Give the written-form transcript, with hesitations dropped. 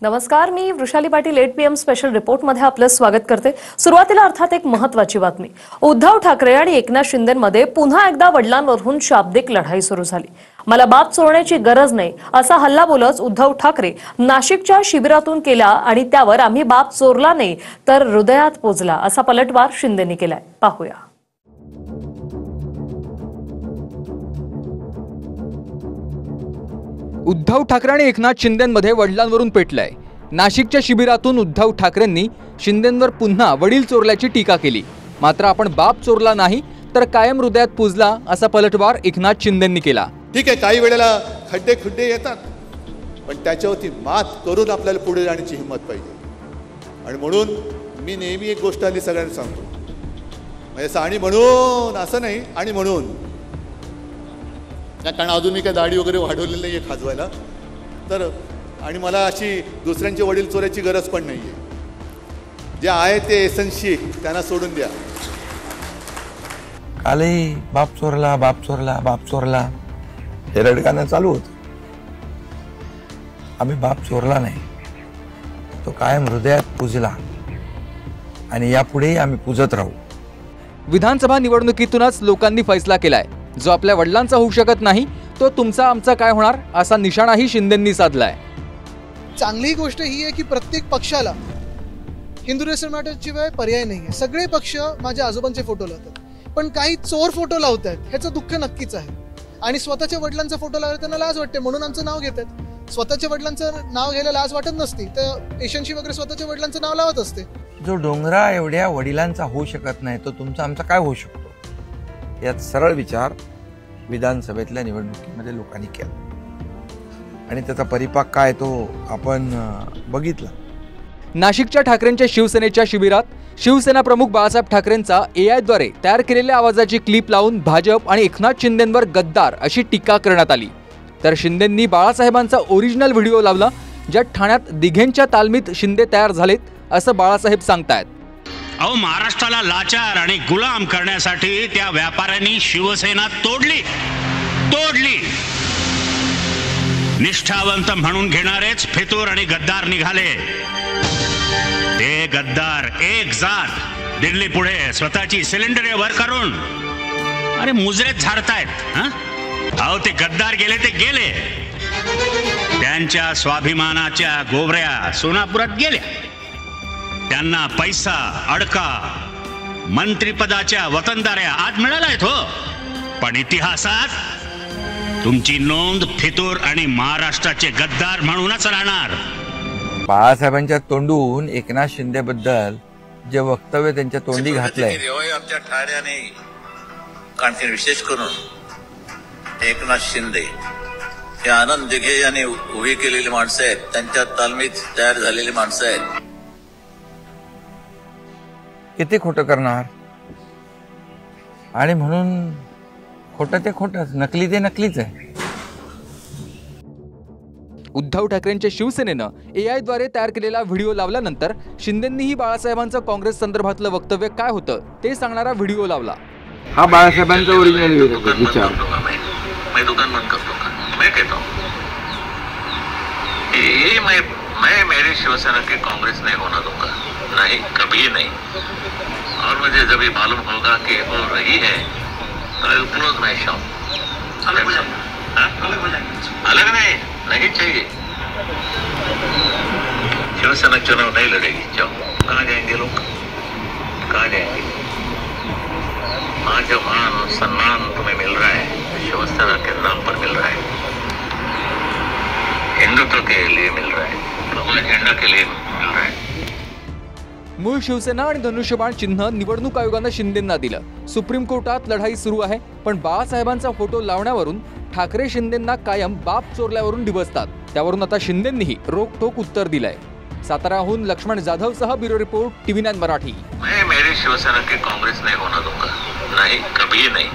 नमस्कार, मी Vrushali Patil 8 PM special रिपोर्टमध्ये आपलं स्वागत करते। सुरुवातीला अर्थात एक महत्त्वाची बातमी। उद्धव ठाकरे आणि एकनाथ शिंदेंमध्ये पुन्हा एकदा वडिलांवरून शाब्दिक लढाई सुरू झाली। मला बाप चोरण्याची गरज नाही असा हल्लाबोलच उद्धव ठाकरे नाशिकच्या शिबिरातून केला आणि त्यावर आम्ही बाप चोरला नाही तर हृदयात पोजला असा पलटवार शिंदेंनी केलाय। पाहूया। उद्धव ठाकरे आणि एकनाथ शिंदेंमध्ये वडिलांवरून पेटलंय। नाशिकच्या शिबिरातून उद्धव ठाकरेंनी शिंदेंवर पुन्हा वडील चोरल्याची टीका केली। मात्र आपण बाप चोरला नाही तर कायम हृदयात पुजला असा पलटवार एकनाथ शिंदेंनी केला। ठीक आहे, काही वेळेला खड्डे खुड्डे येतात, पण त्याच्यावरती मात करून आपल्याला पुढे जाण्याची हिंमत पाहिजे। आणि म्हणून मी नेहमी एक गोष्ट आली सगळ्यांना सांगतो, म्हणजे आणि म्हणून असं नाही, आणि म्हणून कारण अजून मी काय दाढी वगैरे वाढवलेली नाही आहे खाजवायला, तर आणि मला अशी दुसऱ्यांचे वडील चोरायची गरज पण नाही आहे। जे आहे ते एसन्सी त्यांना सोडून द्या। कालही बाप चोरला बाप चोरला बाप चोरला हे रडगाणं चालू होतं। आम्ही बाप चोरला नाही, तो कायम हृदयात पुजला आणि यापुढेही आम्ही पुजत राहू। विधानसभा निवडणुकीतूनच लोकांनी फैसला केलाय, जो आपल्या वडिलांचा होऊ शकत नाही तो तुमचा आमचा काय होणार असा निशाणाही शिंदेंनी साधलाय। चांगली गोष्ट ही आहे की प्रत्येक पक्षाला हिंदू नेशन शिवाय पर्याय नाही आहे। सगळे पक्ष माझ्या आजोबांचे फोटो लावतात, पण काही चोर फोटो लावत आहेत ह्याचं दुःख नक्कीच आहे। आणि स्वतःच्या वडिलांचा फोटो लावला त्यांना लाज वाटते म्हणून आमचं नाव घेतात। स्वतःच्या वडिलांचं नाव घ्यायला लाज वाटत नसती तर एशनशी वगैरे स्वतःच्या वडिलांचं नाव लावत असते। जो डोंगरा एवढ्या वडिलांचा होऊ शकत नाही तो तुमचा आमचा काय होऊ शकतो, यात सरळ विचार विधानसभेतल्या निवडणुकीमध्ये लोकांनी केला आणि त्याचा परिपाक काय तो आपण बघितला। नाशिकच्या ठाकरेंच्या शिवसेनेच्या शिबिरात शिवसेना प्रमुख बाळासाहेब ठाकरेंचा AI द्वारे तयार केलेल्या आवाजाची क्लिप लावून भाजप आणि एकनाथ शिंदेंवर गद्दार अशी टीका करण्यात आली। तर शिंदेंनी बाळासाहेबांचा ओरिजिनल व्हिडिओ लावला, ज्यात ठाण्यात दिघेंच्या तालमीत शिंदे तयार झालेत असं बाळासाहेब सांगतायत। अहो, महाराष्ट्राला लाचार आणि गुलाम करण्यासाठी त्या व्यापाऱ्यांनी शिवसेना तोडली। निष्ठावंत म्हणून घेणारेच फितूर आणि गद्दार निघाले। ते गद्दार एक जात दिल्ली पुढे स्वतःची सिलेंडर वर करून अरे मुजरेत झाडतायत। अहो, ते गद्दार गेले ते गेले, त्यांच्या स्वाभिमानाच्या गोवऱ्या सोनापुरात गेल्या। त्यांना पैसा अडका मंत्रिपदाच्या वतनदाऱ्या आज मिळालाय तो, पण इतिहासात तुमची नोंद फितूर आणि महाराष्ट्राचे गद्दार म्हणूनच राहणार। बाळासाहेबांच्या तोंडून एकनाथ शिंदे बद्दल जे वक्तव्य त्यांच्या तोंडी घातलंय, आमच्या ठाण्याने आणखी विशेष करून एकनाथ शिंदे हे आनंद दिघे यांनी उभी केलेली माणसं आहेत, त्यांच्या तालमीत तयार झालेली माणसं आहेत। किती खोटं करणार, आणि म्हणून खोटं ते खोटंच, नकली ते नकलीच आहे। उद्धव ठाकरेंच्या शिवसेनेनं AI द्वारे तयार केलेला व्हिडिओ लावल्यानंतर शिंदेंनीही बाळासाहेबांचं काँग्रेस संदर्भातलं वक्तव्य काय होतं ते सांगणारा व्हिडिओ लावला। हा बाळासाहेबांचा ओरिजिनल विचार मैं दुकान बंद कर दूंगा, मैं कहता हूँ मैं मेरी शिवसेना की कांग्रेस नहीं होना दूंगा, नहीं, कभी नहीं। और मुझे जब ये मालूम होगा कि हो रही है तो I will close my shop. अलग नहीं चाहिए। शिवसेना चुनाव नहीं लड़ेगी, जाओ। कहाँ जाएंगे लोग, कहाँ जाएंगे? आज जो मान सम्मान तुम्हें मिल रहा है शिवसेना के नाम पर मिल रहा है, हिंदुत्व के लिए मिल रहा है, प्रबल एजेंडा के लिए मिल रहा है। मूळ शिवसेना आणि धनुष्यबाण चिन्ह निवडणूक आयोगानं शिंदेंना दिलं। सुप्रीम कोर्टात लढाई सुरू आहे, पण बाळासाहेबांचा फोटो लावण्यावरून ठाकरे शिंदेंना कायम बाप चोरल्यावरून डिवचतात। त्यावरून आता शिंदेंनीही रोखठोक उत्तर दिलंय। साताराहून लक्ष्मण जाधवसह ब्युरो रिपोर्ट TV9 मराठी। मैं मेरी शिवसेना की कांग्रेस नहीं होना दूंगा, नहीं, कभी नहीं।